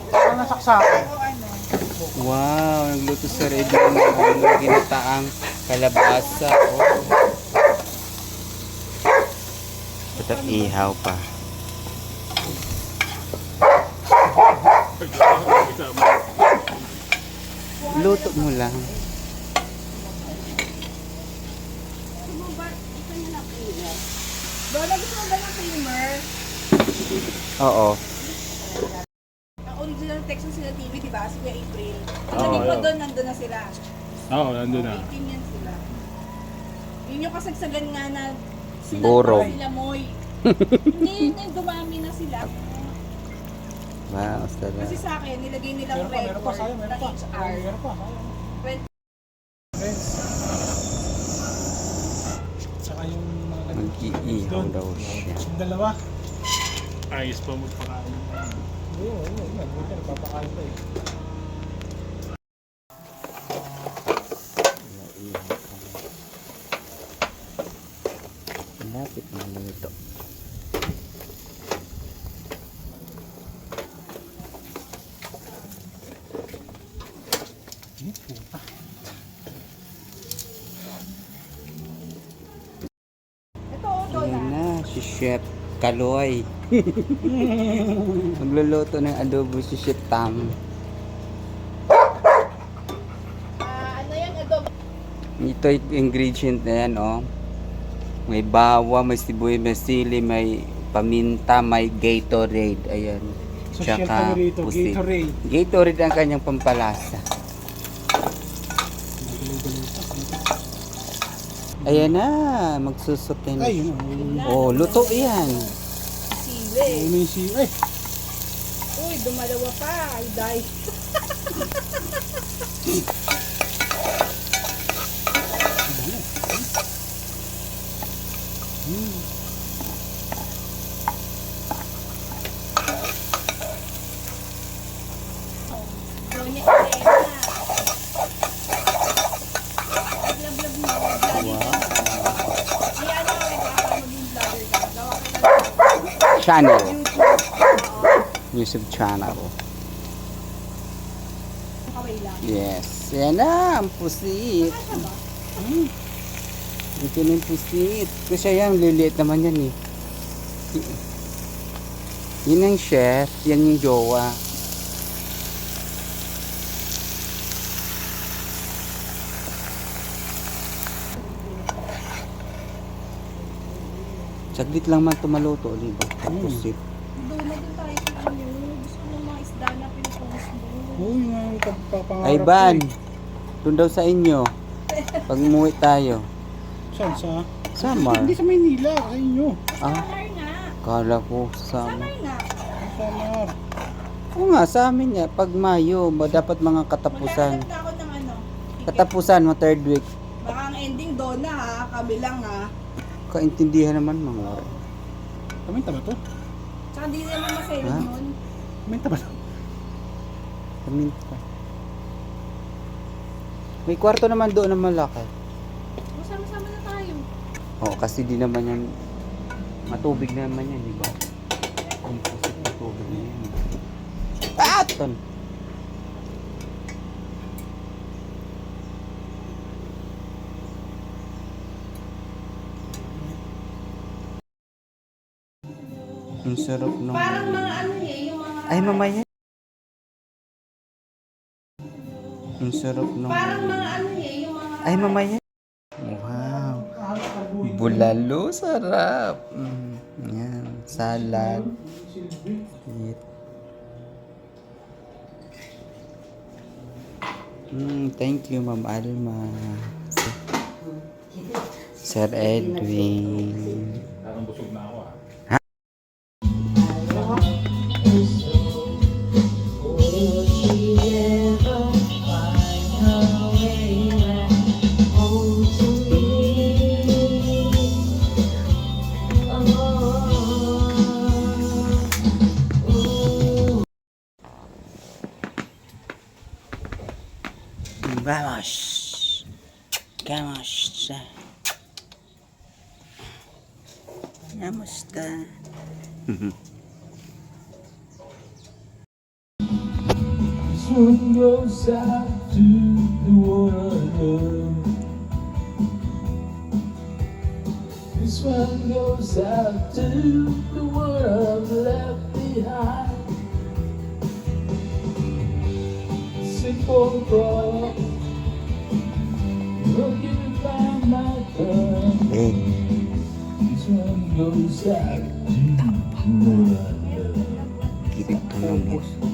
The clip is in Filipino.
Parang nasaksakan. Wow, nagluto si Reddy ng ginataang kalabasa. Oh. Patap ihaw pa. Luto mo lang. Lola, gusto mo ba ng creamer? Oo. Ang original Texas sila TV, di ba? Si Kuya April. Pagdating ko doon, nandun na sila. Oo, nandun na. 18 yan sila. Yun yung kasagsagan nga na sila Borog. sila Moy. Hindi, dumami na sila. Wow, sarap. Kasi sa akin, nilagay nilang Meron pa, record sayang, na meron pa. HR. Meron pa, sayang. 20. Friends. Tsaka yung mga Mag-iihaw daw siya. yung dalawa. Ayos pa magpakain. Oo, buti nagpapakain pa eh. Malapit na luto. Ito, Ayan Lola. na, si Chef Kaloy. Magluluto ng adobo si Chef Tam. Ano yan, adobo? Ito yung ingredient na yan, oh. May bawa, may sibuyas, may sili, may paminta, may Gatorade. Ayan. Social Tsaka favorito, pusit. Gatorade. Gatorade ang kanyang pampalasa. Ayan na, magsusutin. Ay, yun. Oh, luto yan. Sili. May si... Ay! Uy, dumalawa pa. Ay, die. Doña Elena. Vlog mo. Vlogger ka. Di ano, baka maging vlogger ka. Gawa ka ng Channel. YouTube. YouTube channel. Kaway lang. Yes. Ayan na, ang pusit. Kasha ba? Ito na yung pusit. Kasi yan, liliit naman yan eh. Yun ang chef, yan yung jowa. Saglit lang man tumaluto, di ba? Pusit. Doon na din tayo sa inyo. Gusto ko ng mga isda na pinupost mo. Uy, nga yung pagpapangarap Ay, ko Ban. eh. Doon daw sa inyo. Pag umuwi tayo. Saan sa? Samar. Hindi sa Maynila, sa inyo. Ah, Summer nga. kala ko sa Summer nga. Samar. Oo nga, sa amin nga. Pag Mayo, dapat mga katapusan. Maghahanap na ako ng ano. ticket. Katapusan mo, third week. Baka ang ending doon na ha. Kabilang ha. Kaintindihan naman mga. Kaminta ba to? Tsaka hindi naman masayod Ha? yun. Kaminta ba to? Kaminta. May kwarto naman doon na malaki. Masama-sama na tayo. Oo, kasi di naman yan. Matubig naman yan, di ba? Ang pusit matubig na yan. Paton! Ang sarap nung... Parang mga ano eh. Yung mga... Ay, mamaya. Ang sarap nung... Parang mga ano eh. Yung mga... Ay, mamaya. Wow. Bulalo, sarap. Yan, salad. Eat. Thank you, Ma'am Alma. Sir Edwin. Parang busog na ako ah. Vamos. Vamos. Kamusta? one goes out to the one I love. This one goes out to the one I've left behind. Simple thought, looking by my gun. This one goes out to the one I love. Kilig to ng boss.